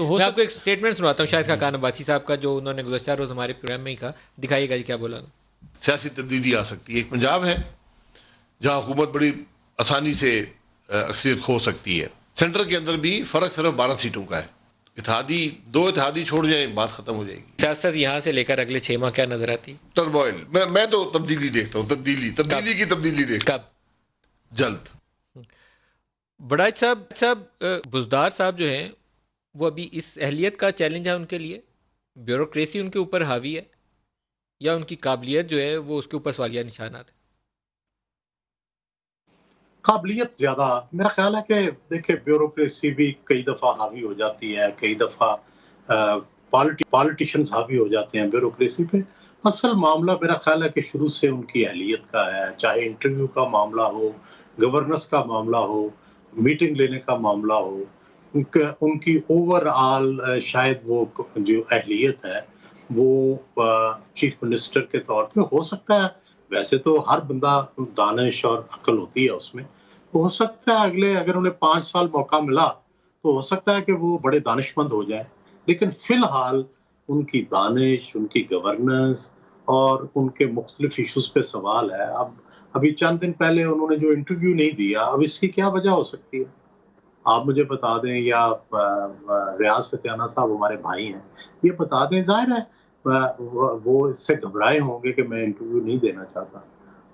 تو میں آپ کو ایک اسٹیٹمنٹ سناتا ہوں شاہد خاقان عباسی صاحب کا، جو انہوں نے گزشتہ روز ہمارے پروگرام میں ہی کہا. دکھائیے گا جی کیا بولا. سیاسی تبدیلی آ سکتی ہے. ایک پنجاب ہے جہاں حکومت بڑی آسانی سے اکثریت کھو سکتی ہے. سینٹر کے اندر بھی فرق صرف 12 سیٹوں کا ہے. دو اتحادی چھوڑ جائیں بات ختم ہو جائے گی. سیاست یہاں سے لے کر اگلے 6 ماہ کیا نظر آتی؟ ٹرموائل. میں تو تبدیلی دیکھتا ہوں. تبدیلی کی تبدیلی دیکھتا ہوں. کب؟ جلد. بڑائچ صاحب بزدار صاحب جو ہیں وہ ابھی اس اہلیت کا چیلنج ہے ان کے لیے، بیوروکریسی ان کے اوپر حاوی ہے، یا ان کی قابلیت جو ہے وہ اس کے اوپر سوالیہ نشانات ہیں؟ قابلیت زیادہ. میرا خیال ہے کہ دیکھیں بیوروکریسی بھی کئی دفعہ حاوی ہو جاتی ہے، کئی دفعہ پالیٹیشنز حاوی ہو جاتے ہیں بیوروکریسی پہ. اصل معاملہ میرا خیال ہے کہ شروع سے ان کی اہلیت کا ہے، چاہے انٹرویو کا معاملہ ہو، گورننس کا معاملہ ہو، میٹنگ لینے کا معاملہ ہو. ان کی اوور آل شاید وہ جو اہلیت ہے وہ چیف منسٹر کے طور پہ ہو سکتا ہے. ویسے تو ہر بندہ دانش اور عقل ہوتی ہے اس میں، ہو سکتا ہے اگر انہیں 5 سال موقع ملا تو ہو سکتا ہے کہ وہ بڑے دانش مند ہو جائیں. لیکن فی الحال ان کی دانش، ان کی گورننس اور ان کے مختلف ایشوز پہ سوال ہے. ابھی چند دن پہلے انہوں نے جو انٹرویو نہیں دیا، اب اس کی کیا وجہ ہو سکتی ہے آپ مجھے بتا دیں، یا ریاض فتیانہ صاحب ہمارے بھائی ہیں، یہ بتا دیں. ظاہر ہے وہ اس سے گھبرائے ہوں گے کہ میں انٹرویو نہیں دینا چاہتا.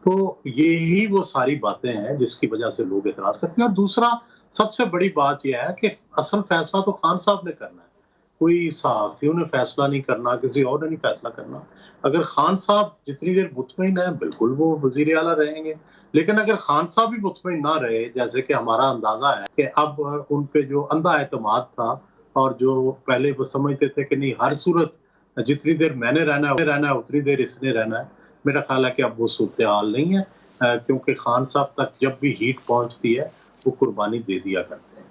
تو یہی وہ ساری باتیں ہیں جس کی وجہ سے لوگ اعتراض کرتے ہیں. اور دوسرا سب سے بڑی بات یہ ہے کہ اصل فیصلہ تو خان صاحب نے کرنا ہے. کوئی صحافیوں نے فیصلہ نہیں کرنا، کسی اور نے نہیں فیصلہ کرنا. اگر خان صاحب جتنی دیر مطمئن ہیں بالکل وہ وزیر اعلیٰ رہیں گے. لیکن اگر خان صاحب بھی مطمئن نہ رہے، جیسے کہ ہمارا اندازہ ہے کہ اب ان پہ جو اندھا اعتماد تھا، اور جو پہلے وہ سمجھتے تھے کہ نہیں ہر صورت جتنی دیر میں نے رہنا ہے اتنی دیر اس نے رہنا ہے، میرا خیال ہے کہ اب وہ صورتحال نہیں ہے. کیونکہ خان صاحب تک جب بھی ہیٹ پہنچتی ہے وہ قربانی دے دیا کرتے ہیں.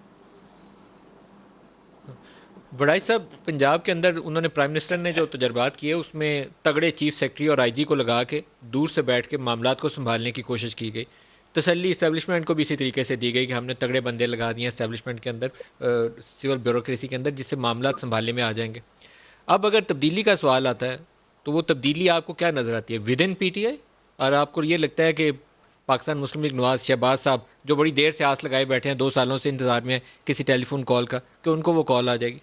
بڑائی صاحب پنجاب کے اندر انہوں نے پرائم منسٹر نے جو تجربات کیے اس میں تگڑے چیف سیکرٹری اور آئی جی کو لگا کے دور سے بیٹھ کے معاملات کو سنبھالنے کی کوشش کی گئی. تسلی اسٹیبلشمنٹ کو بھی اسی طریقے سے دی گئی کہ ہم نے تگڑے بندے لگا دیے ہیں اسٹیبلشمنٹ کے اندر، سول بیوروکریسی کے اندر، جس سے معاملات سنبھالنے میں آ جائیں گے. اب اگر تبدیلی کا سوال آتا ہے تو وہ تبدیلی آپ کو کیا نظر آتی ہے with in P T I? اور آپ کو یہ لگتا ہے کہ پاکستان مسلم لیگ نواز شہباز صاحب جو بڑی دیر سے آس لگائے بیٹھے ہیں، 2 سالوں سے انتظار میں کسی ٹیلی فون کال کا، کہ ان کو وہ کال آ جائے گی؟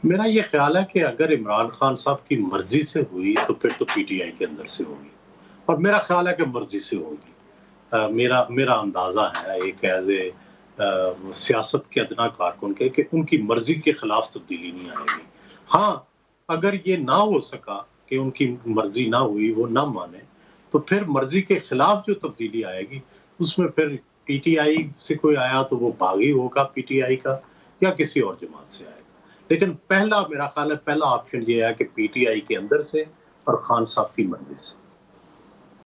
میرا یہ خیال ہے کہ اگر عمران خان صاحب کی مرضی سے ہوئی تو پھر تو پی ٹی آئی کے اندر سے ہوگی، اور میرا خیال ہے کہ مرضی سے ہوگی. میرا اندازہ ہے ایک ایز اے سیاست کے ادنا کارکن کے کہ ان کی مرضی کے خلاف تبدیلی نہیں آئے گی. ہاں اگر یہ نہ ہو سکا کہ ان کی مرضی نہ ہوئی، وہ نہ مانے، تو پھر مرضی کے خلاف جو تبدیلی آئے گی اس میں پھر پی ٹی آئی سے کوئی آیا تو وہ باغی ہوگا پی ٹی آئی کا، یا کسی اور جماعت سے آئے گا. لیکن میرا خیال ہے پہلا آپشن یہ ہے کہ پی ٹی آئی کے اندر سے اور خان صاحب کی مرضی سے.